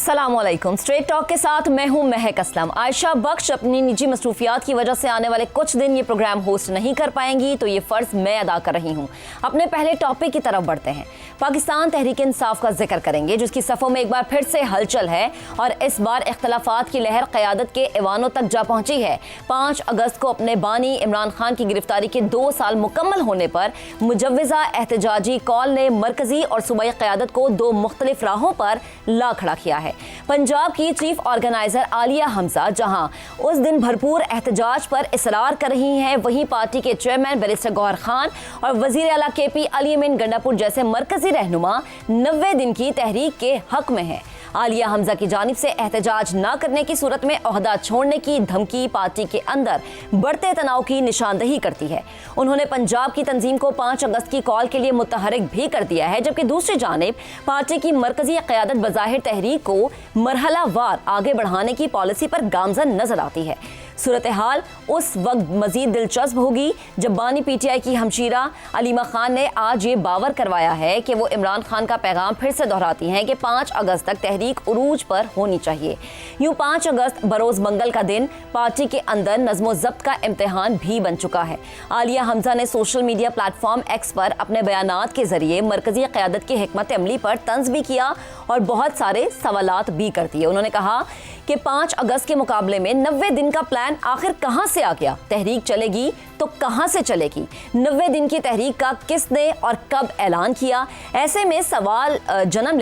अस्सलामुअलैकुम। Straight talk के साथ मैं हूं महक असलम। आयशा बख्श अपनी निजी मसरूफियात की वजह से आने वाले कुछ दिन ये प्रोग्राम होस्ट नहीं कर पाएंगी, तो ये फ़र्ज़ मैं अदा कर रही हूं। अपने पहले टॉपिक की तरफ बढ़ते हैं। पाकिस्तान तहरीक इंसाफ का जिक्र करेंगे, जिसकी सफ़ों में एक बार फिर से हलचल है और इस बार इख्तलाफात की लहर क़यादत के ऐवानों तक जा पहुंची है। 5 अगस्त को अपने बानी इमरान खान की गिरफ्तारी के 2 साल मुकम्मल होने पर मुजव्वज़ा एहतजाजी कॉल ने मरकजी और सूबाई क़यादत को 2 मुख्तलिफ राहों पर ला खड़ा किया है। पंजाब की चीफ ऑर्गेनाइजर आलिया हमजा जहां उस दिन भरपूर एहतजाज पर इसरार कर रही हैं, वहीं पार्टी के चेयरमैन बैरिस्टर गौहर खान और वजीर आला KP अली अमीन गंडापुर जैसे मरकजी रहनुमा 90 दिन की तहरीक के हक में हैं। आलिया हमजा की जानिब से एहतजाज न करने की सूरत में ओहदा छोड़ने की धमकी पार्टी के अंदर बढ़ते तनाव की निशानदही करती है। उन्होंने पंजाब की तंजीम को 5 अगस्त की कॉल के लिए मुतहरिक भी कर दिया है, जबकि दूसरी जानिब पार्टी की मरकजी क़यादत बज़ाहिर तहरीक को मरहला वार आगे बढ़ाने की पॉलिसी पर गामजन नजर आती है। सूरत हाल उस वक्त मजीद दिलचस्प होगी जब बानी PTI की हमशीरा अलीमा खान ने आज ये बावर करवाया है कि वो इमरान खान का पैगाम फिर से दोहराती हैं कि 5 अगस्त तक तहरीक उरूज पर होनी चाहिए। यूं 5 अगस्त बरोज़ मंगल का दिन पार्टी के अंदर नज़्मो ज़ब्त का इम्तिहान भी बन चुका है। आलिया हमजा ने सोशल मीडिया प्लेटफॉर्म X पर अपने बयानात के जरिए मरकजी क़यादत की हिकमत अमली पर तंज भी किया और बहुत सारे सवालात भी कर दिए। उन्होंने कहा कि 5 अगस्त के मुकाबले में 90 दिन का प्लान आखिर कहां से आ गया? तहरीक चलेगी तो कहां से चलेगी? 90 दिन की तहरीक का किसने और कब ऐलान किया? ऐसे में सवाल जन्म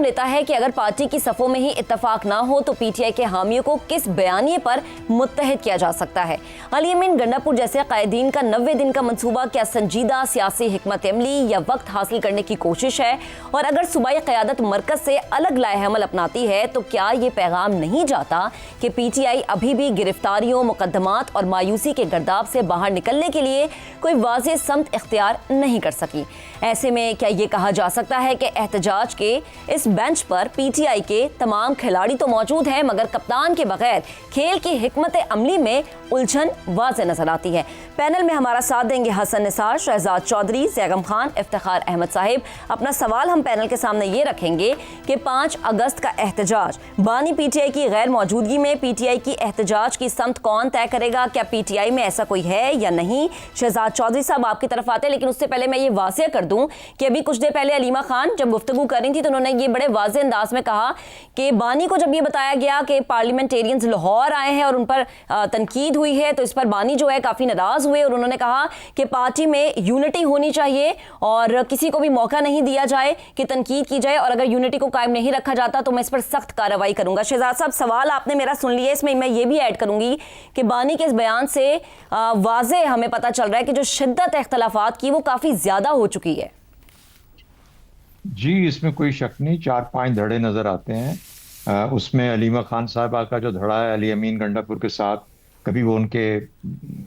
लेता है कि अगर पार्टी की सफ़ों में ही इत्तफाक ना हो तो PTI के हामियों को किस बयानिए पर मुत्तहिद किया जा सकता है? अली अमीन गंडापुर जैसे कायदीन का 90 दिन का मंसूबा क्या संजीदा सियासी हिकमत अमली या वक्त हासिल करने की कोशिश है? और अगर सूबाई क़यादत मरकज से अलग लाए-अमल अपनाती है तो क्या ये पैगाम नहीं जाता कि PTI अभी भी गिरफ्तारियों, मुकदमात और मायूसी के गर्दाब से बाहर निकलने के लिए कोई वाज़ेह समत इख्तियार नहीं कर सकी? ऐसे में क्या ये कहा जा सकता है कि एहतजाज के इस बेंच पर PTI के तमाम खिलाड़ी तो मौजूद हैं, मगर कप्तान के बगैर खेल की हिकमत अमली में उलझन वाज़ेह नजर आती है? पैनल में हमारा साथ देंगे हसन निसार, शहजाद चौधरी, ज़ैगम खान, इफ्तिखार अहमद साहिब। अपना सवाल हम पैनल के सामने ये रखेंगे कि 5 अगस्त का एहतजाज बानी PTI की गैर मौजूदगी में PTI की एहतजाज की समत कौन तय करेगा? क्या PTI में ऐसा कोई है या नहीं? शहजाद चौधरी साहब आपकी तरफ आते हैं, लेकिन उससे पहले मैं ये वाज़ेह कर दूं कि अभी कुछ देर पहले अलीमा खान जब गुफ्तगू कर रही थी तो उन्होंने ये बड़े वाज़ेह अंदाज में कहा कि बानी को जब ये बताया गया कि पार्लियामेंटेरियंस लाहौर आए हैं और उन पर तनकीद हुई है तो इस पर बानी जो है काफ़ी नाराज़ हुए और उन्होंने कहा कि पार्टी में यूनिटी होनी चाहिए और किसी को भी मौका नहीं दिया जाए कि तनकीद की जाए, और अगर यूनिटी को कायम नहीं रखा जाता तो मैं इस पर सख्त कार्रवाई करूंगा। शहजाद साहब, सवाल आपने मेरा सुन लिया, इसमें मैं ये भी ऐड करूंगी कि बानी के इस बयान से वाज़ेह हमें पता चल रहा है कि जो शिद्दत इख्तलाफात की वो काफ़ी ज़्यादा हो चुकी है। जी, इसमें कोई शक नहीं। 4-5 धड़े नज़र आते हैं। उसमें अलीमा खान साहबा का जो धड़ा है अली अमीन गंडापुर के साथ, कभी वो उनके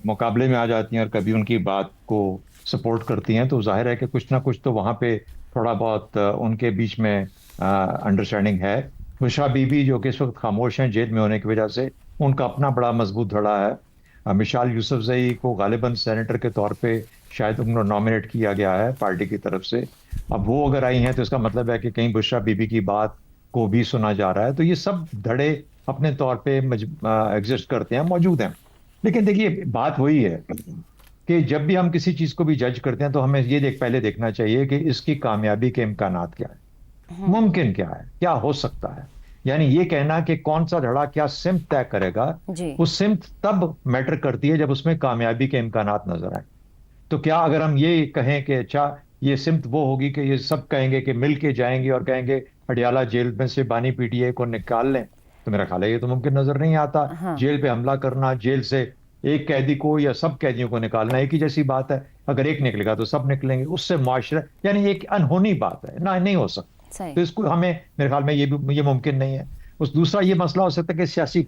मुकाबले में आ जाती हैं और कभी उनकी बात को सपोर्ट करती हैं, तो जाहिर है कि कुछ ना कुछ तो वहाँ पे थोड़ा बहुत उनके बीच में अंडरस्टैंडिंग है। बुशरा बीबी जो कि इस वक्त खामोश हैं जेल में होने की वजह से, उनका अपना बड़ा मजबूत धड़ा है। मिसाल यूसुफजई को गालिबन सेनेटर के तौर पे शायद उनको नॉमिनेट किया गया है पार्टी की तरफ से। अब वो अगर आई हैं तो इसका मतलब है कि कहीं बुशरा बीबी की बात को भी सुना जा रहा है। तो ये सब धड़े अपने तौर पे एग्जिस्ट करते हैं, मौजूद हैं। लेकिन देखिए, बात वही है कि जब भी हम किसी चीज़ को भी जज करते हैं तो हमें ये पहले देखना चाहिए कि इसकी कामयाबी के इम्कानात क्या है, मुमकिन क्या है, क्या हो सकता है। यानी ये कहना कि कौन सा धड़ा क्या सिमत तय करेगा, वो सिमत तब मैटर करती है जब उसमें कामयाबी के इम्कानात नजर आए। तो क्या अगर हम ये कहें कि अच्छा ये सिमत वो होगी कि ये सब कहेंगे कि मिल के जाएंगे और कहेंगे अडियाला जेल में से बानी PTI को निकाल लें, तो मेरा ख्याल है ये तो मुमकिन नजर नहीं आता। हाँ। जेल पे हमला करना, जेल से एक कैदी को या सब कैदियों को निकालना एक ही जैसी बात है। अगर एक निकलेगा तो सब निकलेंगे, उससे मुआशरा, यानी एक अनहोनी बात है ना, नहीं हो सकता। तो इसको हमें, मेरे ख्याल में ये मुमकिन नहीं है। उस दूसरा ये मसला हो सकता है कि सियासी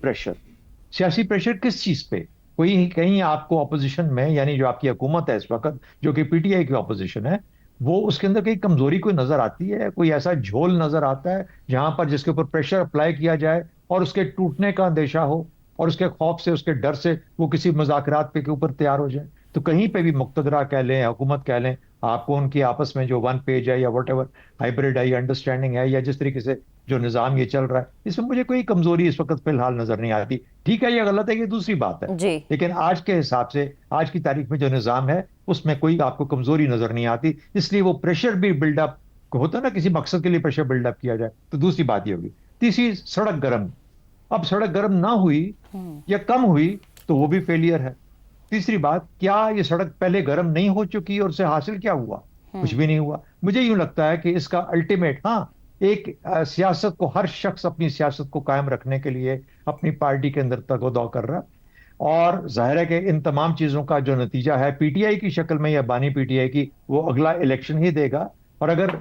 प्रेशर किस चीज पे? कोई कहीं आपको ऑपोजिशन में, यानी जो आपकी हुकूमत है इस वक्त जो कि PTI की ऑपोजिशन है, वो उसके अंदर कहीं कमजोरी कोई नजर आती है, कोई ऐसा झोल नजर आता है जहां पर जिसके ऊपर प्रेशर अप्लाई किया जाए और उसके टूटने का अंदेशा हो और उसके खौफ से, उसके डर से वो किसी मुज़ाकरात पे के ऊपर तैयार हो जाए। तो कहीं पे भी मुक़्तदरा कह लें, हुकूमत कह लें, आपको उनकी आपस में जो वन पेज है या वट एवर हाइब्रिड है या अंडरस्टैंडिंग है या जिस तरीके से जो निज़ाम ये चल रहा है, इसमें मुझे कोई कमजोरी इस वक्त फिलहाल नजर नहीं आती। ठीक है, ये गलत है, ये दूसरी बात है, जी। लेकिन आज के हिसाब से, आज की तारीख में जो निज़ाम है उसमें कोई आपको कमजोरी नजर नहीं आती। इसलिए वो प्रेशर भी बिल्डअप होता है ना, किसी मकसद के लिए प्रेशर बिल्डअप किया जाए, तो दूसरी बात ये होगी। तीसरी, सड़क गर्म। अब सड़क गर्म ना हुई या कम हुई तो वो भी फेलियर है। तीसरी बात, क्या ये सड़क पहले गर्म नहीं हो चुकी और उससे हासिल क्या हुआ? कुछ भी नहीं हुआ। मुझे यूं लगता है कि इसका अल्टीमेट, हाँ, एक सियासत को, हर शख्स अपनी सियासत को कायम रखने के लिए अपनी पार्टी के अंदर तगोदौ कर रहा है। और जाहिर है कि इन तमाम चीजों का जो नतीजा है पीटीआई की शक्ल में या बानी पीटीआई की, वो अगला इलेक्शन ही देगा। और अगर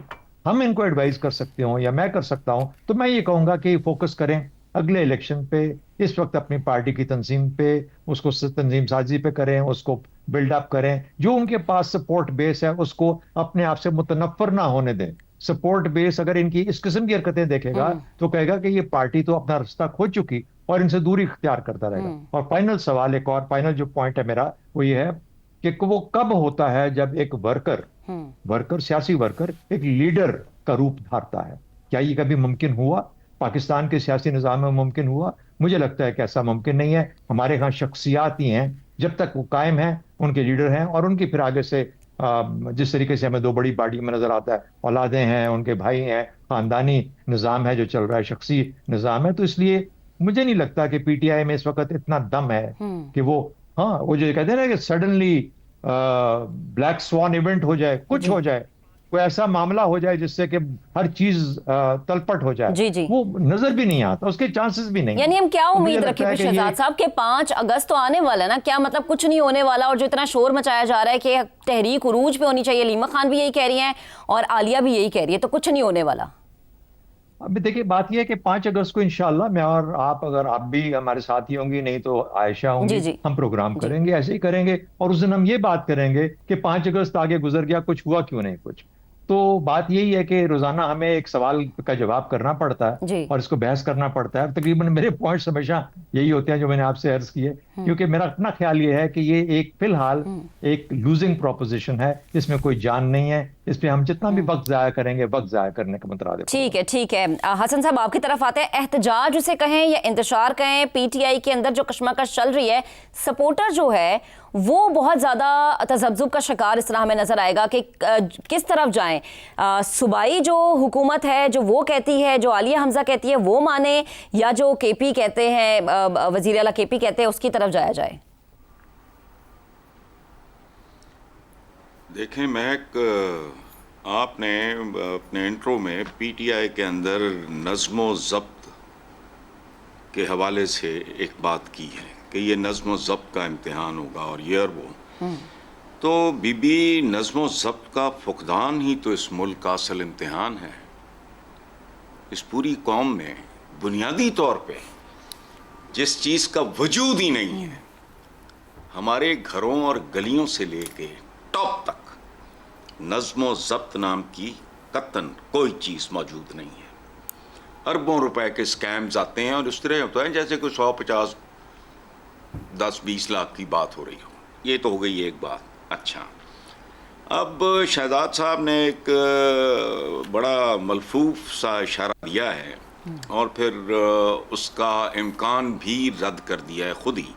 हम इनको एडवाइस कर सकते हो या मैं कर सकता हूं, तो मैं ये कहूंगा कि फोकस करें अगले इलेक्शन पे। इस वक्त अपनी पार्टी की तंजीम पे, उसको तंजीम साजी पे करें, उसको बिल्डअप करें। जो उनके पास सपोर्ट बेस है उसको अपने आप से मुतनफर ना होने दें। सपोर्ट बेस अगर इनकी इस किस्म की हरकतें देखेगा तो कहेगा कि ये पार्टी तो अपना रास्ता खो चुकी, और इनसे दूरी इख्तियार करता रहेगा। और फाइनल सवाल, एक और फाइनल जो पॉइंट है मेरा, वो ये है कि वो कब होता है जब एक वर्कर, सियासी वर्कर एक लीडर का रूप धारता है। क्या ये कभी मुमकिन हुआ? पाकिस्तान के सियासी निज़ाम में मुमकिन हुआ? मुझे लगता है कि ऐसा मुमकिन नहीं है। हमारे यहाँ शख्सियात ही हैं, जब तक वो कायम हैं, उनके लीडर हैं, और उनकी फिर आगे से जिस तरीके से हमें दो बड़ी पार्टी में नजर आता है, औलादें हैं, उनके भाई हैं, खानदानी निज़ाम है जो चल रहा है, शख्सी निज़ाम है। तो इसलिए मुझे नहीं लगता कि पीटीआई में इस वक्त इतना दम है कि वो, हाँ, वो जो कहते हैं ना कि सडनली ब्लैक स्वान इवेंट हो जाए, कुछ हो जाए, कोई ऐसा मामला हो जाए जिससे कि हर चीज तलपट हो जाए, जी जी। वो नजर भी नहीं आता, उसके चांसेस भी नहीं। यानी हम क्या तो मुझे उम्मीद लगता रखें है कि शहजाद साहब के 5 अगस्त तो आने वाला है ना, क्या मतलब कुछ नहीं होने वाला? और जो इतना शोर मचाया जा रहा है कि तहरीक उरूज पे होनी चाहिए, लीमा खान भी यही कह रही हैं और आलिया भी यही कह रही है, तो कुछ नहीं होने वाला। अभी देखिए, बात यह है कि 5 अगस्त को इंशाल्लाह मैं और आप, अगर आप भी हमारे साथ ही होंगी, नहीं तो आयशा जी होंगी, जी हम प्रोग्राम जी। करेंगे, ऐसे ही करेंगे। और उस दिन हम ये बात करेंगे कि 5 अगस्त आगे गुजर गया, कुछ हुआ क्यों नहीं कुछ। तो बात यही है कि रोजाना हमें एक सवाल का जवाब करना पड़ता है जी। और इसको बहस करना पड़ता है। तकरीबन मेरे पॉइंट्स हमेशा यही होते हैं जो मैंने आपसे अर्ज किए, क्योंकि मेरा अपना ख्याल ये है कि ये एक फिलहाल एक लूजिंग प्रोपोजिशन है, इसमें कोई जान नहीं है। इस पे हम जितना भी वक्त जाया करेंगे, वक्त जाया करने का मंत्रा देते हैं। ठीक है। हसन साहब आपकी तरफ आते हैं। एहतजाज उसे कहें या इंतशार कहें, पीटीआई के अंदर जो कशमकश चल रही है, सपोर्टर जो है वो बहुत ज्यादा तजब्जुब का शिकार इस तरह हमें नजर आएगा कि किस तरफ जाएं। सूबाई जो हुकूमत है, जो वो कहती है, जो आलिया हमजा कहती है वो माने, या जो केपी कहते हैं, वजीर आला केपी कहते हैं, उसकी तरफ जाया जाए। देखें महक, आपने अपने इंट्रो में पीटीआई के अंदर नज़्म ज़ब्त के हवाले से एक बात की है कि ये नज़्म ज़ब्त का इम्तिहान होगा और ये और वो। तो बीबी, नज़्म ज़ब्त का फुकदान ही तो इस मुल्क का असल इम्तिहान है। इस पूरी कौम में बुनियादी तौर पे जिस चीज़ का वजूद ही नहीं है, हमारे घरों और गलियों से लेके टॉप तक, नज़्म ज़ब्त नाम की कतन कोई चीज़ मौजूद नहीं है। अरबों रुपए के स्कैम्स आते हैं और इस तरह होता है जैसे कोई 150, 10-20 लाख की बात हो रही हो। ये तो हो गई एक बात। अच्छा, अब शहजाद साहब ने एक बड़ा मलफूफ सा इशारा दिया है और फिर उसका इम्कान भी रद्द कर दिया है खुद ही।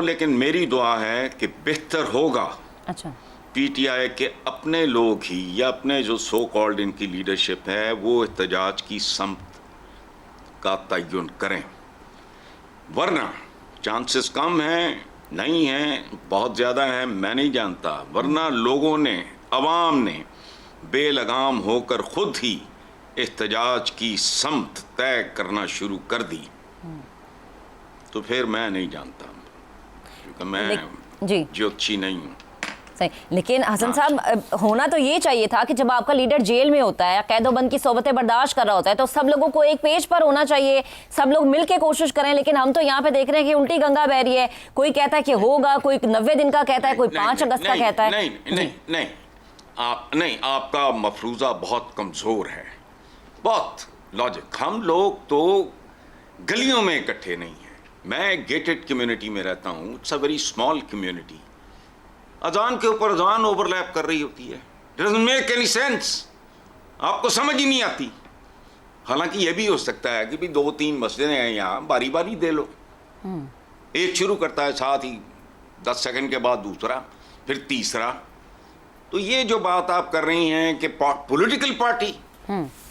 लेकिन मेरी दुआ है कि बेहतर होगा अच्छा, पीटीआई के अपने लोग ही या अपने जो सो कॉल्ड इनकी लीडरशिप है वो एहतजाज की समत का तयन करें, वरना चांसेस कम हैं, नहीं हैं, बहुत ज़्यादा हैं, मैं नहीं जानता, वरना लोगों ने, अवाम ने बेलगाम होकर खुद ही एहतजाज की समत तय करना शुरू कर दी, तो फिर मैं नहीं जानता, क्योंकि मैं जी ज्योतिषी नहीं हूँ। सही। लेकिन हसन साहब, होना तो ये चाहिए था कि जब आपका लीडर जेल में होता है, कैदोबंद की सोबतें बर्दाश्त कर रहा होता है, तो सब लोगों को एक पेज पर होना चाहिए, सब लोग मिलकर कोशिश करें। लेकिन हम तो यहाँ पे देख रहे हैं कि उल्टी गंगा बह रही है। कोई कहता है कि होगा, कोई 90 दिन का कहता है, कोई 5 अगस्त का कहता है। नहीं, आपका मफरूजा बहुत कमजोर है, बहुत लॉजिक। हम लोग तो गलियों में इकट्ठे नहीं हैं। मैं गेटेड कम्युनिटी में रहता हूँ, it's a very small community. अजान के ऊपर अजान ओवरलैप कर रही होती है, डजंट मेक एनी सेंस, आपको समझ ही नहीं आती। हालांकि ये भी हो सकता है कि भी 2-3 मसले हैं यहाँ, बारी बारी दे लो। एक शुरू करता है, साथ ही 10 सेकंड के बाद दूसरा, फिर तीसरा। तो ये जो बात आप कर रही हैं कि पॉलिटिकल पार्टी,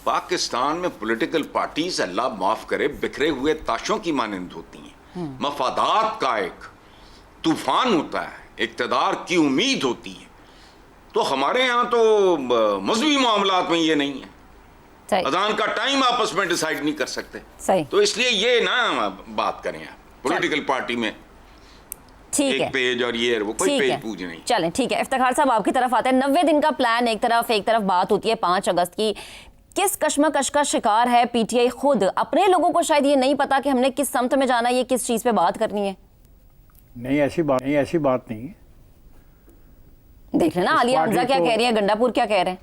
पाकिस्तान में पॉलिटिकल पार्टीज, अल्लाह माफ करे, बिखरे हुए ताशों की मानंद होती हैं। मफादात का एक तूफान होता है, इक़्तिदार की उम्मीद होती है। तो हमारे यहाँ तो मजहबी मामलात में ये नहीं है। सही। अजान का टाइम आपस में डिसाइड नहीं कर सकते। सही। तो इसलिए ये ना बात करें आप पॉलिटिकल पार्टी में ठीक एक है, पेज और ये वो कोई ठीक पेज है। पूछ नहीं। चलें, ठीक है। इफ्तिखार साहब, आपकी तरफ आते हैं। 90 दिन का प्लान एक तरफ बात होती है 5 अगस्त की। किस कश्मकश का शिकार है पीटीआई खुद? अपने लोगों को शायद ये नहीं पता कि हमने किस समत में जाना है, ये किस चीज पे बात करनी है। नहीं, ऐसी बात नहीं है। देख लेना इस आलिया पार्टी हमजा क्या को- कह रही है, गंडापुर क्या कह रहे हैं।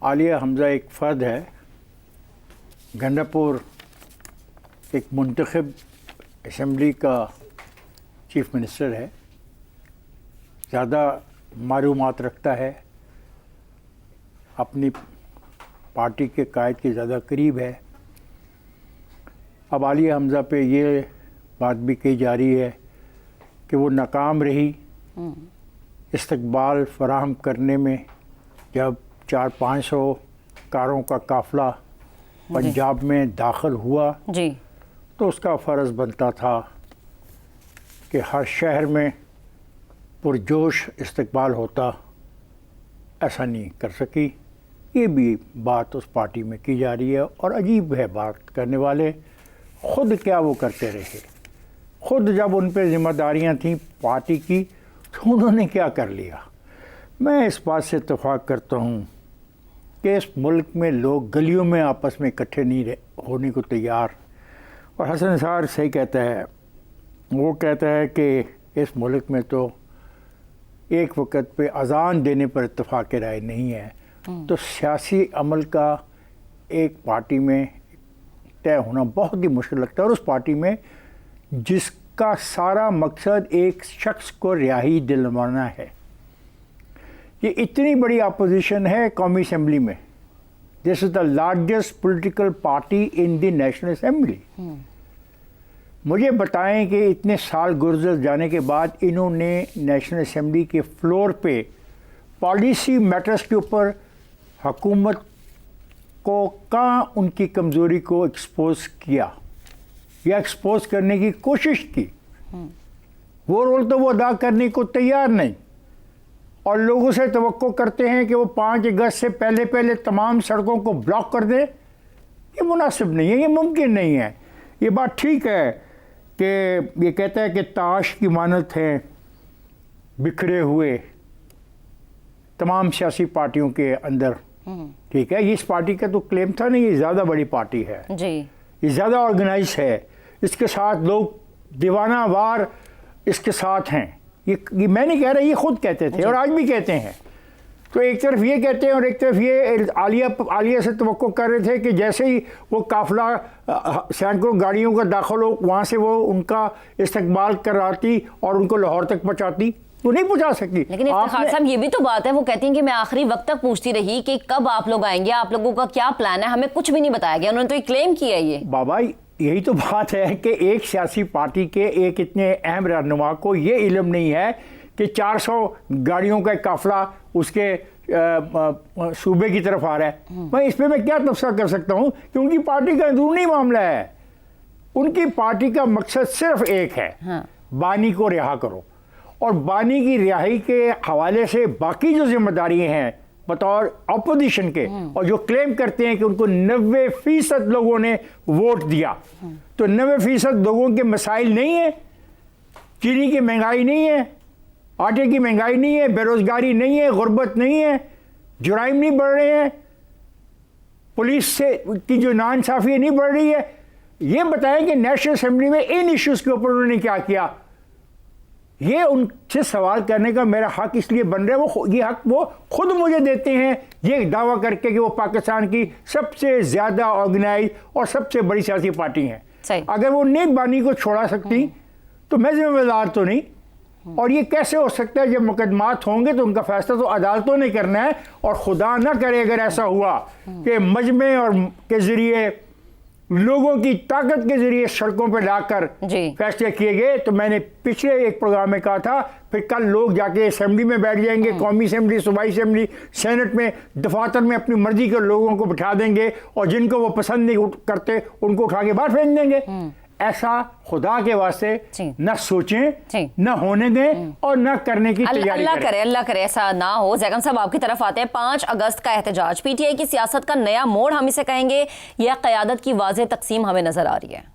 आलिया हमजा एक फ़र्द है, गंडापुर एक मुंतखब असम्बली का चीफ मिनिस्टर है, ज़्यादा मालूमात रखता है, अपनी पार्टी के कायद के ज़्यादा करीब है। अब आलिया हमजा पे ये बात भी कही जा रही है कि वो नाकाम रही इस्तकबाल फराहम करने में। जब 400-500 कारों का काफ़िला पंजाब में दाखिल हुआ जी, तो उसका फ़र्ज़ बनता था कि हर शहर में पुरजोश इस्तकबाल होता। ऐसा नहीं कर सकी। ये भी बात उस पार्टी में की जा रही है और अजीब है, बात करने वाले ख़ुद क्या वो करते रहे। ख़ुद जब उन पर ज़िम्मेदारियाँ थीं पार्टी की तो उन्होंने क्या कर लिया। मैं इस बात से इत्तेफाक करता हूँ कि इस मुल्क में लोग गलियों में आपस में इकट्ठे नहीं होने को तैयार। और हसन निसार सही कहता है, वो कहता है कि इस मुल्क में तो एक वक्त पे अजान देने पर इत्तेफाक राय नहीं है। तो सियासी अमल का एक पार्टी में तय होना बहुत ही मुश्किल लगता है। और उस पार्टी में जिसका सारा मकसद एक शख्स को रिहाई दिलवाना है, ये इतनी बड़ी अपोजिशन है कौमी असम्बली में। This is the largest political party in the national assembly. मुझे बताएं कि इतने साल गुजर जाने के बाद इन्होंने नेशनल असम्बली के फ्लोर पे पॉलिसी मैटर्स के ऊपर हुकूमत को कहाँ उनकी कमज़ोरी को एक्सपोज किया या एक्सपोज करने की कोशिश की। वो रोल तो वो अदा करने को तैयार नहीं, और लोगों से तवक्को करते हैं कि वो 5 अगस्त से पहले तमाम सड़कों को ब्लॉक कर दें। ये मुनासिब नहीं है, ये मुमकिन नहीं है। ये बात ठीक है कि ये कहता है कि ताश की मानत है बिखरे हुए तमाम सियासी पार्टियों के अंदर, ठीक है। ये इस पार्टी का तो क्लेम था नहीं, ये ज़्यादा बड़ी पार्टी है जी, ये ज़्यादा ऑर्गेनाइज है, इसके साथ लोग दीवाना वार इसके साथ हैं। ये मैं नहीं कह रहा, ये खुद कहते थे और आज भी कहते हैं। तो एक तरफ ये कहते हैं और एक तरफ ये आलिया से तवक्को कर रहे थे कि जैसे ही वो काफ़िला सैकड़ों गाड़ियों का दाखिल हो, वहाँ से वो उनका इस्तकबाल कराती और उनको लाहौर तक पहुँचाती। वो नहीं पहुँचा सकती। लेकिन इफ्तिखार साहब, ये भी तो बात है, वो कहती हैं कि मैं आखिरी वक्त तक पूछती रही कि कब आप लोग आएंगे, आप लोगों का क्या प्लान है, हमें कुछ भी नहीं बताया गया। उन्होंने तो ये क्लेम किया है। ये बाबा, यही तो बात है कि एक सियासी पार्टी के एक इतने अहम रहनुमा को ये इल्म नहीं है कि 400 गाड़ियों का काफ़िला उसके सूबे की तरफ आ रहा है। मैं इस पर मैं क्या तबसरा कर सकता हूँ कि उनकी पार्टी का अंदरूनी मामला है। उनकी पार्टी का मकसद सिर्फ एक है, बानी को रिहा करो। और बानी की रिहाई के हवाले से बाकी जो जिम्मेदारियाँ हैं बतौर अपोजिशन के, और जो क्लेम करते हैं कि उनको 90% लोगों ने वोट दिया, तो 90% लोगों के मसाइल नहीं है। चीनी की महंगाई नहीं है, आटे की महंगाई नहीं है, बेरोजगारी नहीं है, गुर्बत नहीं है, जुराइम नहीं बढ़ रहे हैं, पुलिस से की जो नाइंसाफ़ी नहीं बढ़ रही है। ये बताएं कि नेशनल असेंबली में इन इश्यूज़ के ऊपर उन्होंने क्या किया। ये उनसे सवाल करने का मेरा हक इसलिए बन रहा है, ये हक वो खुद मुझे देते हैं, ये दावा करके कि वो पाकिस्तान की सबसे ज़्यादा ऑर्गेनाइज और सबसे बड़ी सियासी पार्टी हैं। अगर वो नेक बानी को छोड़ा सकती तो मैं जिम्मेदार तो नहीं। और ये कैसे हो सकता है, जब मुकदमात होंगे तो उनका फैसला तो अदालतों ने करना है। और खुदा ना करे अगर ऐसा हुआ कि मजमे और के ज़रिए लोगों की ताकत के जरिए सड़कों पर लाकर जी। फैसले किए गए। तो मैंने पिछले एक प्रोग्राम में कहा था, फिर कल लोग जाके असेंबली में बैठ जाएंगे, कौमी असेंबली, सूबाई असेंबली, सेनेट में, दफातर में अपनी मर्जी के लोगों को बिठा देंगे और जिनको वो पसंद नहीं करते उनको उठा के बाहर फेंक देंगे। ऐसा खुदा के वास्ते जी। न सोचें, जी। न होने दें और न करने की तैयारी अल्लाह करें। करे, अल्लाह करे ऐसा ना हो। जैकम साहब आपकी तरफ आते हैं। 5 अगस्त का एहतजाज पीटीआई की सियासत का नया मोड़ हम इसे कहेंगे या क़यादत की वाज़ेह तकसीम हमें नजर आ रही है?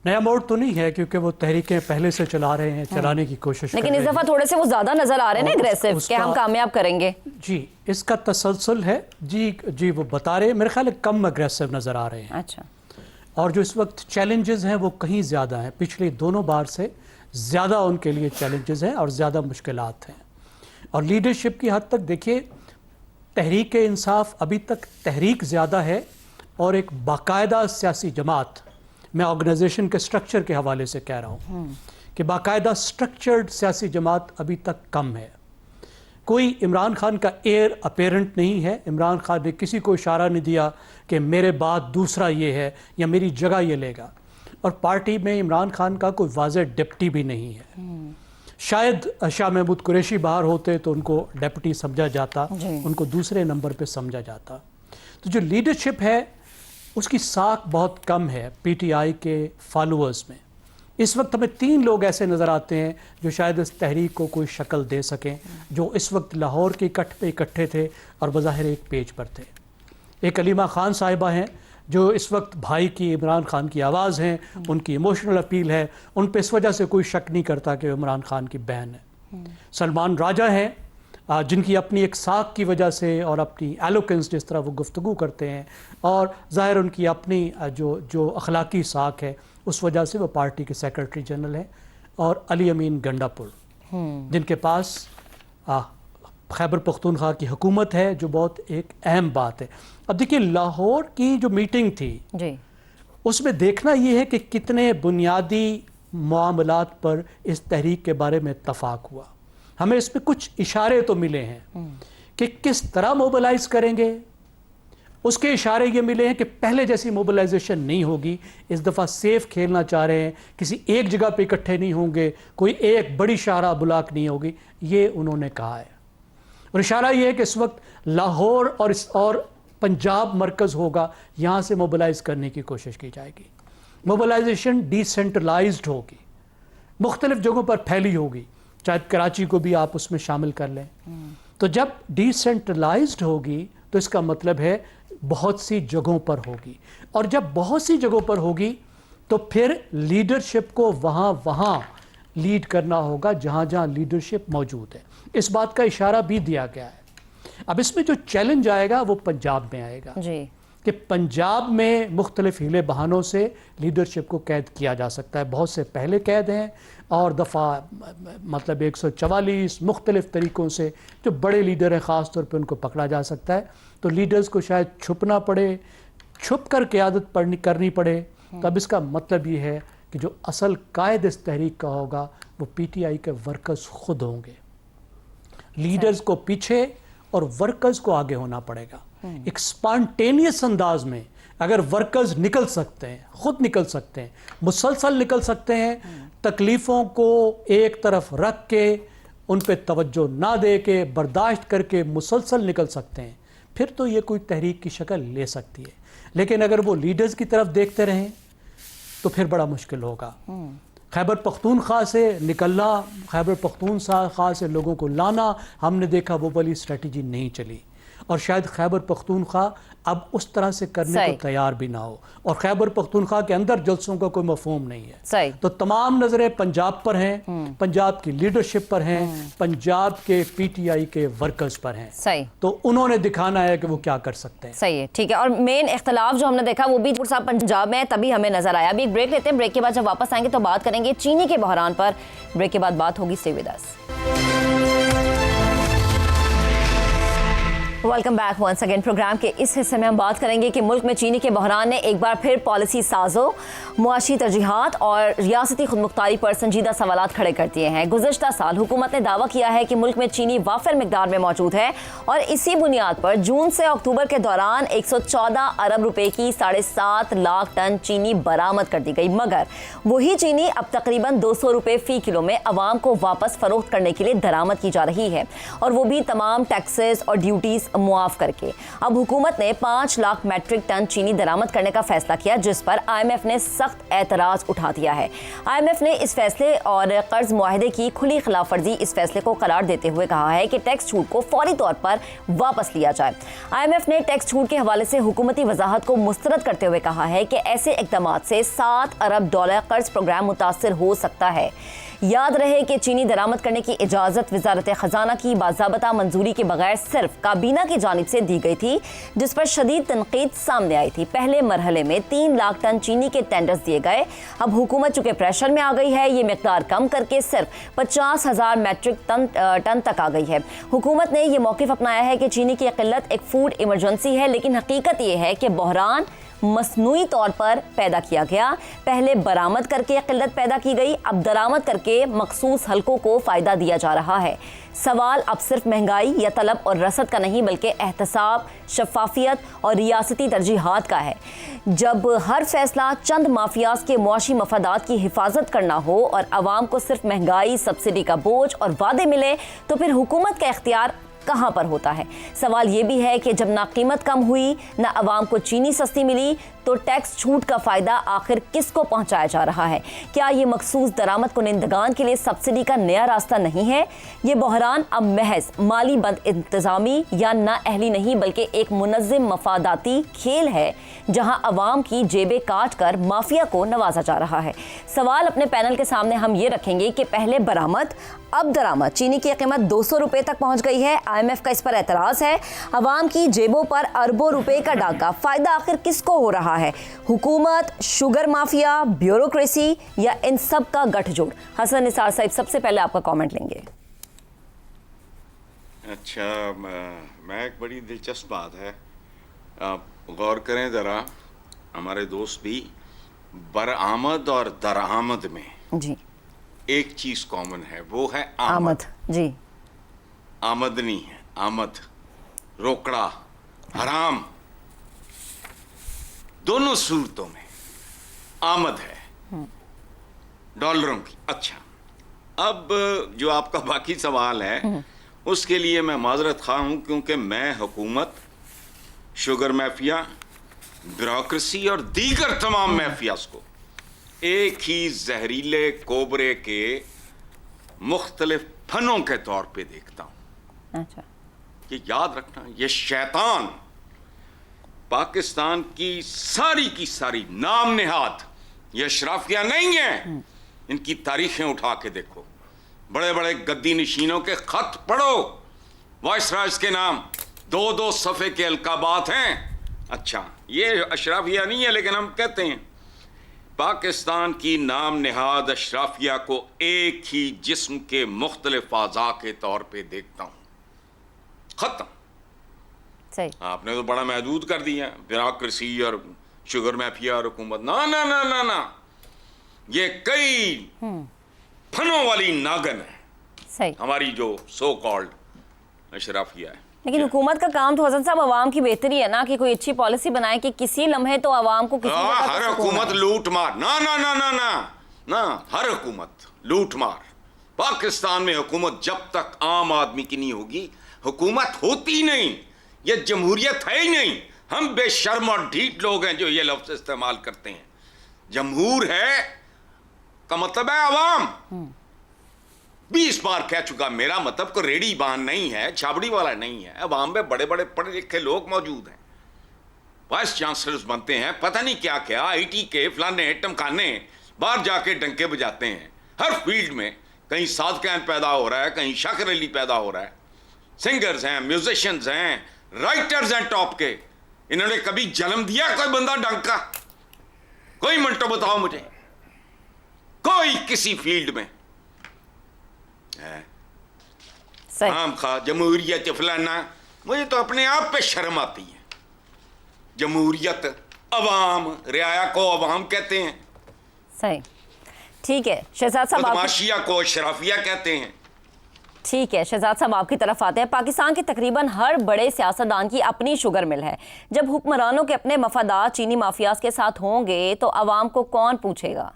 नया मोड़ तो नहीं है क्योंकि वो तहरीकें पहले से चला रहे हैं, चलाने की कोशिश लेकिन कर इस रहे दफा हैं। थोड़े से वो ज्यादा नजर आ रहे हैं ना, और एग्रेसिव, कि उसका- हम कामयाब करेंगे। जी, इसका तसलसल है। जी वो बता रहे हैं, मेरे ख्याल है कम अग्रेसिव नज़र आ रहे हैं। अच्छा, और जो इस वक्त चैलेंजेस हैं वो कहीं ज़्यादा हैं, पिछली दोनों बार से ज़्यादा उनके लिए चैलेंजेस हैं और ज़्यादा मुश्किलात हैं। और लीडरशिप की हद तक देखिए, तहरीक इंसाफ अभी तक तहरीक ज़्यादा है और एक बाकायदा सियासी जमात, मैं ऑर्गेनाइजेशन के स्ट्रक्चर के हवाले से कह रहा हूँ कि बाकायदा स्ट्रक्चर्ड सियासी जमात अभी तक कम है। कोई इमरान खान का एयर अपेरेंट नहीं है। इमरान खान ने किसी को इशारा नहीं दिया कि मेरे बाद दूसरा ये है या मेरी जगह ये लेगा। और पार्टी में इमरान खान का कोई वाज़ेह डिप्टी भी नहीं है। शायद शाह महमूद कुरैशी बाहर होते तो उनको डिप्टी समझा जाता, उनको दूसरे नंबर पे समझा जाता। तो जो लीडरशिप है उसकी साख बहुत कम है पीटीआई के फॉलोअर्स में। इस वक्त हमें 3 लोग ऐसे नज़र आते हैं जो शायद इस तहरीक को कोई शक्ल दे सकें, जो इस वक्त लाहौर के कट पे इकट्ठे थे और बज़ाहिर एक पेज पर थे। एक अलीमा खान साहिबा हैं जो इस वक्त भाई की, इमरान खान की आवाज़ हैं, उनकी इमोशनल अपील है, उन पर इस वजह से कोई शक नहीं करता कि इमरान खान की बहन है। सलमान राजा हैं जिनकी अपनी एक साख की वजह से और अपनी एलोकेंस, जिस तरह वो गुफ्तगू करते हैं और ज़ाहिर उनकी अपनी जो अखलाकी साख है उस वजह से वो पार्टी के सेक्रेटरी जनरल हैं। और अली अमीन गंडापुर जिनके पास खैबर पख्तूनख्वा की हुकूमत है, जो बहुत एक अहम बात है। अब देखिए, लाहौर की जो मीटिंग थी जी, उसमें देखना ये है कि कितने बुनियादी मामलात पर इस तहरीक के बारे में इत्तफाक हुआ। हमें इसमें कुछ इशारे तो मिले हैं कि किस तरह मोबिलाइज करेंगे। उसके इशारे ये मिले हैं कि पहले जैसी मोबिलाइजेशन नहीं होगी, इस दफ़ा सेफ खेलना चाह रहे हैं, किसी एक जगह पे इकट्ठे नहीं होंगे, कोई एक बड़ी शाहरा बुलाक नहीं होगी, ये उन्होंने कहा है। और इशारा ये है कि इस वक्त लाहौर और पंजाब मरकज़ होगा, यहाँ से मोबिलाइज करने की कोशिश की जाएगी। मोबिलाइजेशन डिसेंट्रलाइज्ड होगी, मुख्तलिफ जगहों पर फैली होगी, चाहे कराची को भी आप उसमें शामिल कर लें। तो जब डिसेंट्रलाइज्ड होगी तो इसका मतलब है बहुत सी जगहों पर होगी, और जब बहुत सी जगहों पर होगी तो फिर लीडरशिप को वहाँ लीड करना होगा जहाँ जहाँ लीडरशिप मौजूद है। इस बात का इशारा भी दिया गया है। अब इसमें जो चैलेंज आएगा वो पंजाब में आएगा जी, कि पंजाब में मुख्तलिफ हीले बहानों से लीडरशिप को कैद किया जा सकता है। बहुत से पहले कैद हैं और दफ़ा मतलब 144 मुख्तलिफ तरीक़ों से जो बड़े लीडर हैं ख़ास तौर पे उनको पकड़ा जा सकता है। तो लीडर्स को शायद छुपना पड़े, छुप कर क़यादत करनी पड़े। तो अब इसका मतलब ये है कि जो असल कायद इस तहरीक का होगा वो पीटीआई के वर्कर्स खुद होंगे। लीडर्स को पीछे और वर्कर्स को आगे होना पड़ेगा। एक स्पॉन्टेनियस अंदाज में अगर वर्कर्स निकल सकते हैं, खुद निकल सकते हैं, मुसलसल निकल सकते हैं, तकलीफ़ों को एक तरफ रख के उन पे तवज्जो ना दे के बर्दाश्त करके मुसलसल निकल सकते हैं, फिर तो ये कोई तहरीक की शक्ल ले सकती है। लेकिन अगर वो लीडर्स की तरफ देखते रहें तो फिर बड़ा मुश्किल होगा। खैबर पख्तूनख्वा से निकलना, खैबर पख्तूनख्वा से लोगों को लाना, हमने देखा वो वाली स्ट्रेटजी नहीं चली। और शायद खैबर पख्तूनख्वा अब उस तरह से करने को तैयार भी ना हो, और खैबर पख्तूनख्वा के अंदर जलसों का कोई मफहूम नहीं है। सही। तो तमाम नज़रें पंजाब पर हैं, पंजाब की लीडरशिप पर हैं, पंजाब के पीटीआई के वर्कर्स पर हैं। सही। तो उन्होंने दिखाना है कि वो क्या कर सकते हैं। सही है, ठीक है। और मेन इख्तलाफ जो हमने देखा वो भी साहब पंजाब में तभी हमें नजर आया। अभी एक ब्रेक लेते हैं, ब्रेक के बाद जब वापस आएंगे तो बात करेंगे चीनी के बहरान पर। ब्रेक के बाद बात होगी, stay with us. Welcome back once again. Programme के इस हिस्से में हम बात करेंगे कि मुल्क में चीनी के बहरान ने एक बार फिर पॉलिसी साजों, मुआशी तरजीहात और रियासती खुदमुख्तारी पर संजीदा सवालात खड़े कर दिए हैं। गुज़श्ता साल हुकूमत ने दावा किया है कि मुल्क में चीनी वाफिर मिकदार में मौजूद है और इसी बुनियाद पर जून से अक्टूबर के दौरान 114 अरब रुपए की 7.5 लाख टन चीनी बरामद कर दी गई, मगर वही चीनी अब तकरीबन 200 रुपए फी किलो में अवाम को वापस फरोख्त करने के लिए दरामद की जा रही है, और वो भी तमाम टैक्सेस और ड्यूटीज मुआफ करके। अब हुकूमत ने 5 लाख मैट्रिक टन चीनी दरामद करने का फैसला किया, जिस पर IMF ने सख्त एतराज उठा दिया है। IMF ने इस फैसले और कर्ज मुआहदे की खुली खिलाफवर्जी इस फैसले को करार देते हुए कहा है कि टैक्स छूट को फौरी तौर पर वापस लिया जाए। IMF ने टैक्स छूट के हवाले से हुकूमती वजाहत को मुस्तरद करते हुए कहा है कि ऐसे इक़दाम से $7 अरब कर्ज प्रोग्राम मुतासिर हो सकता है। याद रहे कि चीनी दरामद करने की इजाज़त वजारत ख़जाना की बाज़ाबता मंजूरी के बगैर सिर्फ काबीना की जानिब से दी गई थी, जिस पर शदीद तनकीद सामने आई थी। पहले मरहले में 3 लाख टन चीनी के टेंडर्स दिए गए। अब हुकूमत चूँकि प्रेशर में आ गई है, ये मिकदार कम करके सिर्फ 50,000 मैट्रिक टन तक आ गई है। हुकूमत ने यह मौक़िफ़ अपनाया है कि चीनी की क़िल्लत एक फूड इमरजेंसी है, लेकिन हकीकत यह है कि बहरान मसनूई तौर पर पैदा किया गया। पहले बरामद करके किल्लत पैदा की गई, अब दरामद करके मखसूस हलकों को फ़ायदा दिया जा रहा है। सवाल अब सिर्फ महंगाई या तलब और रसद का नहीं, बल्कि एहतसाब, शफाफियत और रियासती तरजीहात का है। जब हर फैसला चंद माफियाज के मुआशी मफादात की हिफाजत करना हो और आवाम को सिर्फ महंगाई, सब्सिडी का बोझ और वादे मिले, तो फिर हुकूमत का इख्तियार कहाँ पर होता है? सवाल ये भी है कि जब ना कीमत कम हुई, ना आवाम को चीनी सस्ती मिली, तो टैक्स छूट का फ़ायदा आखिर किसको पहुँचाया जा रहा है? क्या ये मखसूस दरामद कुनिंदगान के लिए सब्सिडी का नया रास्ता नहीं है? ये बहरान अब महज माली बद इंतज़ामी या नाअहली नहीं, बल्कि एक मुनज़्ज़म मफादाती खेल है, जहाँ आवाम की जेबें काट कर माफिया को नवाजा जा रहा है। सवाल अपने पैनल के सामने हम ये रखेंगे कि पहले बरामद, अब दरामद। चीनी की कीमत 200 रुपए तक पहुँच गई है। IMF का इस पर एतराज़ है। आवाम की जेबों पर अरबों रुपए का डाका। फ़ायदा आखिर किसको हो रहा है? हुकूमत, शुगर माफिया, ब्यूरोक्रेसी या इन सब का गठजोड़? हसन निसार साहब, सबसे पहले आपका कमेंट लेंगे। अच्छा, मैं एक बड़ी दिलचस्प बात है, आप गौर करें ज़रा, हमारे दोस्त भी, बरामद और दरामद में जी एक चीज़ कॉमन है, वो है आमद। जी, आमदनी है, आमद, रोकड़ा, हराम, दोनों सूरतों में आमद है डॉलरों की। अच्छा, अब जो आपका बाकी सवाल है उसके लिए मैं माजरत खा हूं, क्योंकि मैं हुकूमत, शुगर माफिया, ब्यूरोक्रेसी और दीगर तमाम माफियाज को एक ही जहरीले कोबरे के मुख्तलिफ फनों के तौर पे देखता हूं। अच्छा, ये याद रखना, ये शैतान पाकिस्तान की सारी नाम निहाद ये अशराफिया नहीं है। इनकी तारीखें उठा के देखो, बड़े बड़े गद्दी नशीनों के खत पढ़ो, वाइसराय के नाम 2-2 सफ़े के अलकाबात हैं। अच्छा, ये अशराफिया नहीं है, लेकिन हम कहते हैं पाकिस्तान की नाम निहाद अशराफिया को एक ही जिस्म के मुख्तलिफ आज़ा के तौर पे देखता हूं। खत्म। सही। आपने तो बड़ा महदूद कर दिया, ब्यूरोक्रेसी और शुगर माफिया और हुकूमत। ना ना ना ना ना, ये कई फनों वाली नागन है सही, हमारी जो सो कॉल्ड अशराफिया है। लेकिन हुकूमत का काम तो हसन साहब आवाम की बेहतरी है ना, कि कोई अच्छी पॉलिसी बनाए कि किसी लम्हे तो आवाम को किसी जगह हर तो सुकून हुकूमत है। लूट मार, ना ना ना ना ना ना, हर हुकूमत लूट मार। पाकिस्तान में हुकूमत जब तक आम आदमी की नहीं होगी, हुकूमत होती नहीं। ये जमहूरियत है ही नहीं। हम बेशर्म और ढीठ लोग हैं जो ये लफ्ज इस्तेमाल करते हैं। जमहूर है का मतलब है आवाम। 20 बार कह चुका, मेरा मतलब को रेडी बान नहीं है, छाबड़ी वाला नहीं है। अवाम में बड़े बड़े पढ़े लिखे लोग मौजूद हैं, वाइस चांसलर्स बनते हैं, पता नहीं क्या क्या, IT के फलाने टमकाने, बाहर जाके डंके बजाते हैं। हर फील्ड में कहीं सादकैन पैदा हो रहा है, कहीं शाकिर अली पैदा हो रहा है। सिंगर्स हैं, म्यूजिशियंस हैं, राइटर्स हैं टॉप के। इन्होंने कभी जन्म दिया कोई बंदा डंका? कोई मिनटो बताओ मुझे, कोई किसी फील्ड में है? सही। आम खा जमहूरियत फलाना, मुझे तो अपने आप पे शर्म आती है। जमहूरियत, अवाम, रियाया को अवाम कहते हैं, सही, ठीक है शहजाद साहब बदमाशिया को शराफिया कहते हैं। ठीक है शहजाद साहब, आपकी तरफ आते हैं। पाकिस्तान के तकरीबन हर बड़े सियासतदान की अपनी शुगर मिल है। जब हुक्मरानों के अपने मफादात चीनी माफियाज के साथ होंगे तो अवाम को कौन पूछेगा?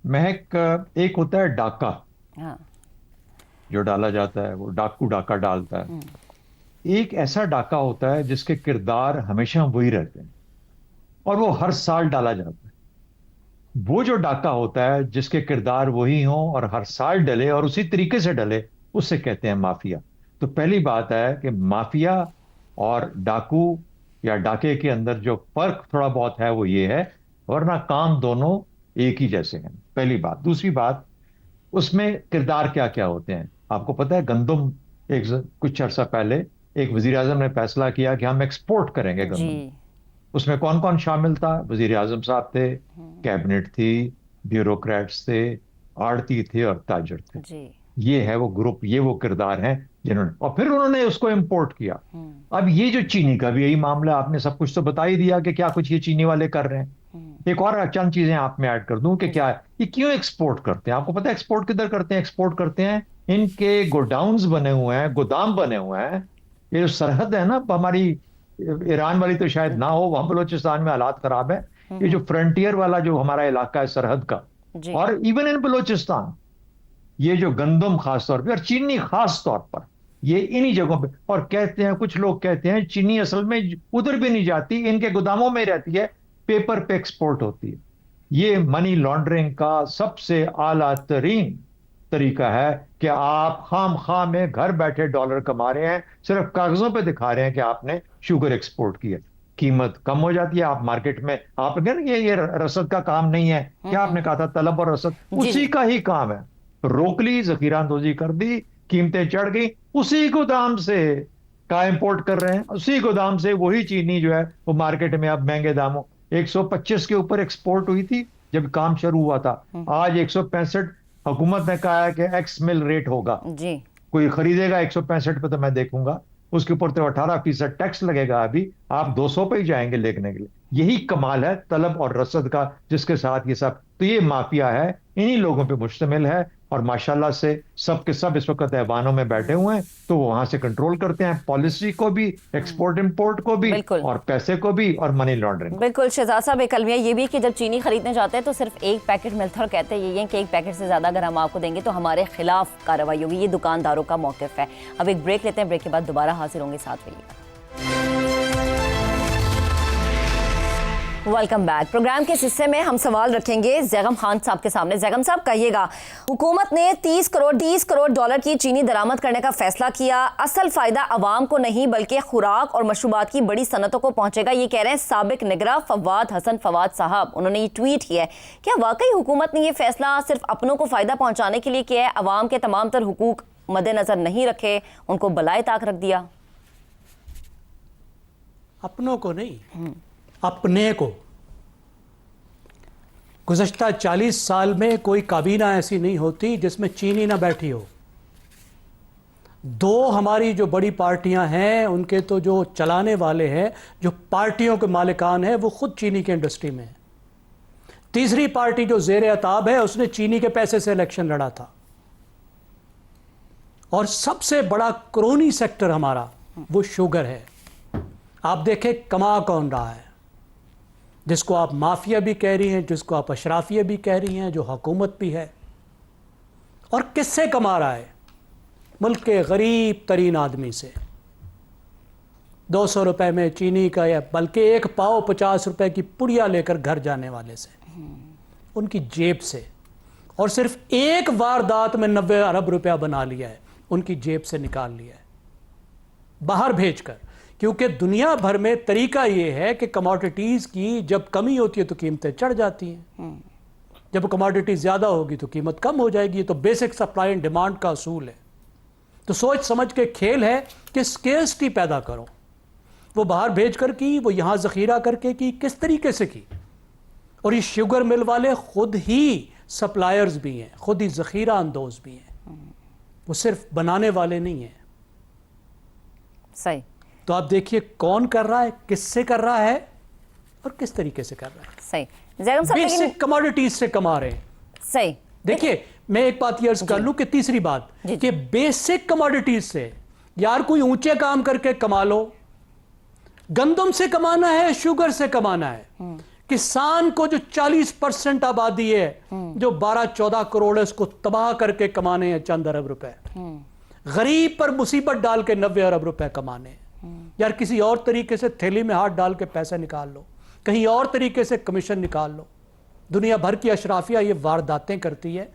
महक, एक होता है डाका, हाँ, जो डाला जाता है, वो डाकू डाका डालता है। एक ऐसा डाका होता है जिसके किरदार हमेशा वही रहते हैं और वो हर साल डाला जाता है। वो जो डाका होता है जिसके किरदार वही हों और हर साल डले और उसी तरीके से डले, उससे कहते हैं माफिया। तो पहली बात है कि माफिया और डाकू या डाके के अंदर जो फर्क थोड़ा बहुत है वो ये है, वरना काम दोनों एक ही जैसे हैं। पहली बात। दूसरी बात, उसमें किरदार क्या क्या होते हैं आपको पता है? गंदम, कुछ अर्सा पहले एक वजीर आजम ने फैसला किया कि हम एक्सपोर्ट करेंगे गंदम। जी, उसमें कौन कौन शामिल था? वजीर आजम साहब थे, कैबिनेट थी, ब्यूरोक्रेट्स थे, आड़ती थे और ताजर थे। जी, ये है वो ग्रुप, ये वो किरदार हैं जिन्होंने, और फिर उन्होंने उसको इंपोर्ट किया। अब ये जो चीनी का भी यही मामला, आपने सब कुछ तो बता ही दिया कि क्या कुछ ये चीनी वाले कर रहे हैं। एक और चंद चीजें आप में ऐड कर दूं कि क्या है, ये क्यों एक्सपोर्ट करते हैं? आपको पता है एक्सपोर्ट किधर करते हैं? एक्सपोर्ट करते हैं, इनके गोडाउन्स बने हुए हैं, गोदाम बने हुए हैं। ये जो सरहद है ना हमारी, ईरान वाली तो शायद ना हो, वहां बलोचिस्तान में हालात खराब है। ये जो फ्रंटियर वाला जो हमारा इलाका है सरहद का, जी, और इवन इन बलोचिस्तान, ये जो गंदम खास तौर पे और चीनी खास तौर पर, ये इन्हीं जगहों पे। और कहते हैं, कुछ लोग कहते हैं चीनी असल में उधर भी नहीं जाती, इनके गोदामों में रहती है, पेपर पे एक्सपोर्ट होती है। ये मनी लॉन्ड्रिंग का सबसे आला तरीन तरीका है कि आप खाम खा में घर बैठे डॉलर कमा रहे हैं, सिर्फ कागजों पे दिखा रहे हैं कि आपने शुगर एक्सपोर्ट की है। कीमत कम हो जाती है, आप मार्केट में, आप कह रहे हैं ये रसद का काम नहीं है, क्या आपने कहा था? तलब और रसद जी, उसी का ही काम है। रोक ली, जखीरा अंदोजी कर दी, कीमतें चढ़ गई, उसी गोदाम से का इंपोर्ट कर रहे हैं, उसी गोदाम से वही चीनी जो है वो मार्केट में अब महंगे दामों 125 के ऊपर एक्सपोर्ट हुई थी जब काम शुरू हुआ था। आज 165 हुकूमत ने कहा है कि एक्स मिल रेट होगा। जी, कोई खरीदेगा 165 पे तो मैं देखूंगा, उसके ऊपर तो 18% टैक्स लगेगा। अभी आप 200 पे ही जाएंगे लेने के लिए। यही कमाल है तलब और रसद का, जिसके साथ ये सब, तो ये माफिया है, इन्हीं लोगों पे मुश्तमिल है। और माशाल्लाह से सब के सब इस वक्त ऐवानों में बैठे हुए हैं, तो वो वहां से कंट्रोल करते हैं पॉलिसी को भी, एक्सपोर्ट इंपोर्ट को भी, बिल्कुल। और पैसे को भी, और मनी लॉन्ड्रिंग। बिल्कुल शहजाद साहब, एक अलमिया ये भी कि जब चीनी खरीदने जाते हैं तो सिर्फ एक पैकेट मिलता है और कहते हैं ये कि एक पैकेट से ज़्यादा अगर हम आपको देंगे तो हमारे खिलाफ कार्रवाई होगी। ये दुकानदारों का मौक़िफ़ है। अब एक ब्रेक लेते हैं, ब्रेक के बाद दोबारा हाजिर होंगे, साथ रहिएगा। Welcome back. प्रोग्राम के इस हिस्से में हम सवाल रखेंगे जैगम खान साहब के सामने। जैगम साहब, कहिएगा, हुकूमत ने 30 करोड़ डॉलर की चीनी दरामद करने का फैसला किया। असल फायदा आवाम को नहीं बल्कि खुराक और मशरूबात की बड़ी सनतों को पहुंचेगा, ये कह रहे हैं साबिक निगरान फवाद हसन फवाद साहब। उन्होंने ये ट्वीट किया है। क्या वाकई हुकूमत ने ये फैसला सिर्फ अपनों को फायदा पहुंचाने के लिए किया है? आवाम के तमाम तर हुकूक मद्देनजर नहीं रखे, उनको बलाए ताक रख दिया? अपनों को नहीं, अपने को। गुज़श्ता 40 साल में कोई काबीना ऐसी नहीं होती जिसमें चीनी ना बैठी हो। दो हमारी जो बड़ी पार्टियां हैं, उनके तो जो चलाने वाले हैं, जो पार्टियों के मालिकान हैं, वो खुद चीनी की इंडस्ट्री में है। तीसरी पार्टी जो ज़ेर अताब है, उसने चीनी के पैसे से इलेक्शन लड़ा था। और सबसे बड़ा क्रोनी सेक्टर हमारा वो शुगर है। आप देखें कमा कौन रहा है, जिसको आप माफिया भी कह रही हैं, जिसको आप अशराफिया भी कह रही हैं, जो हुकूमत भी है। और किससे कमा रहा है? मुल्क के गरीब तरीन आदमी से। 200 रुपए में चीनी का, या बल्कि एक पाव 50 रुपए की पुड़िया लेकर घर जाने वाले से, उनकी जेब से। और सिर्फ एक वारदात में 90 अरब रुपया बना लिया है, उनकी जेब से निकाल लिया है, बाहर भेजकर। क्योंकि दुनिया भर में तरीका ये है कि कमोडिटीज़ की जब कमी होती है तो कीमतें चढ़ जाती हैं, जब कमोडिटी ज़्यादा होगी तो कीमत कम हो जाएगी। तो बेसिक सप्लाई एंड डिमांड का असूल है। तो सोच समझ के खेल है कि स्केर्सिटी पैदा करो। वो बाहर भेज कर की, वो यहाँ ज़ख़ीरा करके की, किस तरीके से की। और ये शुगर मिल वाले खुद ही सप्लायर्स भी हैं, खुद ही ज़ख़ीरा अंदोज़ भी हैं, वो सिर्फ बनाने वाले नहीं हैं। सही तो आप देखिए कौन कर रहा है, किससे कर रहा है और किस तरीके से कर रहा है। सही जैगम साहब, लेकिन बेसिक कमोडिटीज से कमा रहे हैं। सही देखिए मैं एक बात ये अर्ज कर लूं कि तीसरी बात कि बेसिक कमोडिटीज से यार कोई ऊंचे काम करके कमा लो। गंदम से कमाना है, शुगर से कमाना है। किसान को जो 40% आबादी है, जो 12-14 करोड़ है, उसको तबाह करके कमाने हैं चंद अरब रुपए। गरीब पर मुसीबत डाल के 90 अरब रुपए कमाने हैं। यार किसी और तरीके से थैली में हाथ डाल के पैसे निकाल लो, कहीं और तरीके से कमीशन निकाल लो। दुनिया भर की अशराफिया ये वारदातें करती है,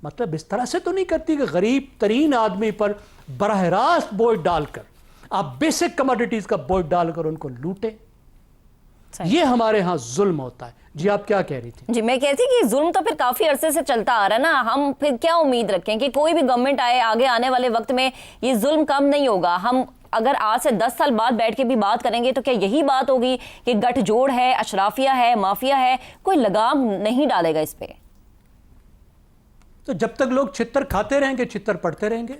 मतलब इस तरह से तो नहीं करती कि गरीब तरीन आदमी पर बराह रास्त बोझ डालकर, आप बेसिक कमोडिटीज का बोझ डालकर उनको लूटे। ये हमारे यहाँ जुल्म होता है। जी आप क्या कह रही थी? जी मैं कहती कि जुल्म तो फिर काफी अरसे से चलता आ रहा है ना, हम फिर क्या उम्मीद रखें कि कोई भी गवर्नमेंट आए आगे आने वाले वक्त में ये जुल्म कम नहीं होगा। हम अगर आज से 10 साल बाद बैठ के भी बात करेंगे तो क्या यही बात होगी कि गठजोड़ है, अशराफिया है, माफिया है, कोई लगाम नहीं डालेगा इस पे? तो जब तक लोग छित्तर खाते रहेंगे, छित्तर पड़ते रहेंगे।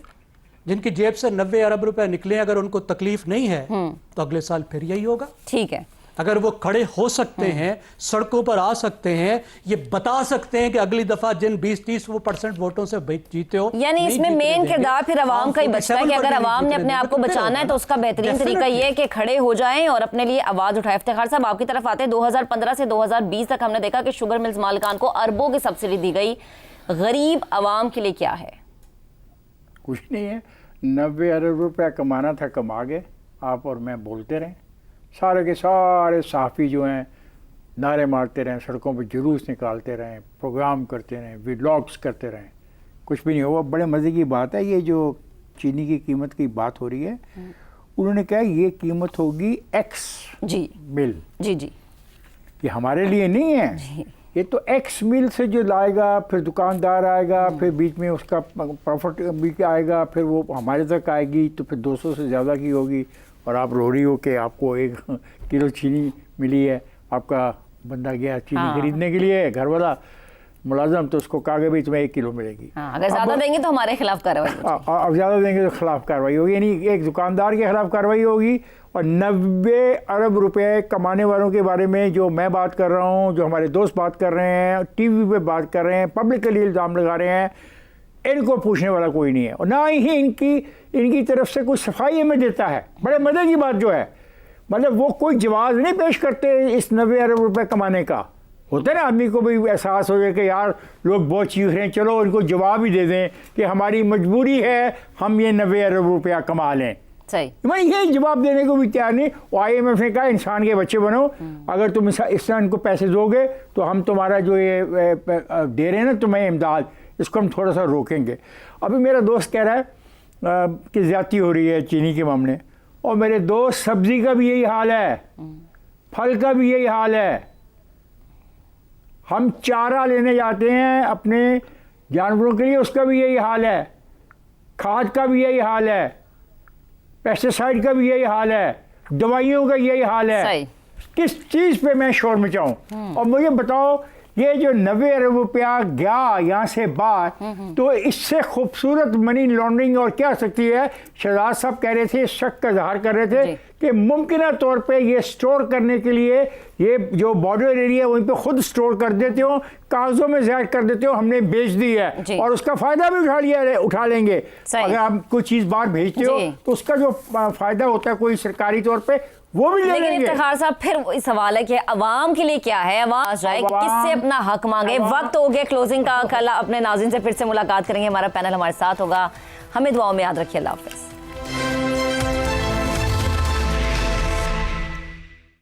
जिनकी जेब से 90 अरब रुपए निकले, अगर उनको तकलीफ नहीं है तो अगले साल फिर यही होगा। ठीक है, अगर वो खड़े हो सकते हैं, सड़कों पर आ सकते हैं, ये बता सकते हैं कि अगली दफा जिन 20-30% वोटों से जीते हो, यानी इसमें मेन किरदार फिर अवाम का ही बचता है कि अगर अवाम ने अपने आप को बचाना है तो उसका बेहतरीन तरीका ये है कि खड़े हो जाएं और अपने लिए आवाज उठाएं। इफ्तिखार साहब आपकी तरफ आते हैं। 2015 से 2020 तक हमने देखा कि शुगर मिल्स मालिकान को अरबों की सब्सिडी दी गई। गरीब अवाम के लिए क्या है? कुछ नहीं है, 90 अरब रुपया कमाना था, कमा गए। आप और मैं बोलते रहें, सारे के सारे सहाफ़ी जो हैं नारे मारते रहें, सड़कों पर जुलूस निकालते रहें, प्रोग्राम करते रहें, व्लॉग्स करते रहें, कुछ भी नहीं हुआ। बड़े मज़े की बात है, ये जो चीनी की कीमत की बात हो रही है, उन्होंने कहा ये कीमत होगी एक्स जी मिल। जी जी ये हमारे लिए नहीं है, ये तो एक्स मिल से जो लाएगा, फिर दुकानदार आएगा, फिर बीच में उसका प्रॉफिट भी आएगा, फिर वो हमारे तक आएगी तो फिर 200 से ज़्यादा की होगी। और आप रो रही हो कि आपको 1 किलो चीनी मिली है, आपका बंदा गया चीनी खरीदने के लिए, घर वाला मुलाजम, तो उसको कहा कि भाई तुम्हें 1 किलो मिलेगी। अगर ज़्यादा देंगे तो हमारे खिलाफ कार्रवाई होगी। अब ज़्यादा देंगे तो खिलाफ कार्रवाई होगी, यानी एक दुकानदार के खिलाफ कार्रवाई होगी। और 90 अरब रुपए कमाने वालों के बारे में जो मैं बात कर रहा हूँ, जो हमारे दोस्त बात कर रहे हैं, टीवी पे बात कर रहे हैं, पब्लिकली इल्ज़ाम लगा रहे हैं, इनको पूछने वाला कोई नहीं है और ना ही इनकी तरफ से कोई सफाई हमें देता है। बड़े मज़े की बात जो है, मतलब वो कोई जवाब नहीं पेश करते इस 90 अरब रुपए कमाने का। होता है ना, आदमी को भी एहसास हो जाए कि यार लोग बहुत चीख रहे हैं, चलो उनको जवाब ही दे दें कि हमारी मजबूरी है, हम ये 90 अरब रुपया कमा लें। सही, मैं ये जवाब देने को भी तैयार नहीं। IMF ने कहा इंसान के बच्चे बनो, अगर तुम इंसान को पैसे दोगे तो हम तुम्हारा जो ये दे रहे हैं ना तुम्हें इमदाद, इसको हम थोड़ा सा रोकेंगे। अभी मेरा दोस्त कह रहा है कि ज़्यादती हो रही है चीनी के मामले, और मेरे दोस्त सब्ज़ी का भी यही हाल है, फल का भी यही हाल है। हम चारा लेने जाते हैं अपने जानवरों के लिए, उसका भी यही हाल है, खाद का भी यही हाल है, पेस्टिसाइड का भी यही हाल है, दवाइयों का यही हाल है। सही। किस चीज़ पे मैं शोर मचाऊं? और मुझे बताओ, ये जो 90 अरब रुपया गया यहाँ से बाहर, तो इससे खूबसूरत मनी लॉन्ड्रिंग और क्या सकती है? शहजाद साहब कह रहे थे, शक का इजहार कर रहे थे कि मुमकिन तौर पे ये स्टोर करने के लिए ये जो बॉर्डर एरिया है वहीं पे खुद स्टोर कर देते हो, कागजों में ज़ाहिर कर देते हो हमने बेच दी है, और उसका फ़ायदा भी उठा लेंगे। अगर आप कोई चीज़ बाहर भेजते हो तो उसका जो फ़ायदा होता है कोई सरकारी तौर पर वो भी ले लेंगे। इफ्तिखार साहब फिर इस सवाल है कि अवाम के लिए क्या है? अवाम जाए किससे अपना हक मांगे? वक्त हो गया क्लोजिंग का। कल अपने नाज़रीन से फिर से मुलाकात करेंगे, हमारा पैनल हमारे साथ होगा। हमें दुआओं में याद रखिए। अल्लाह हाफ़िज़।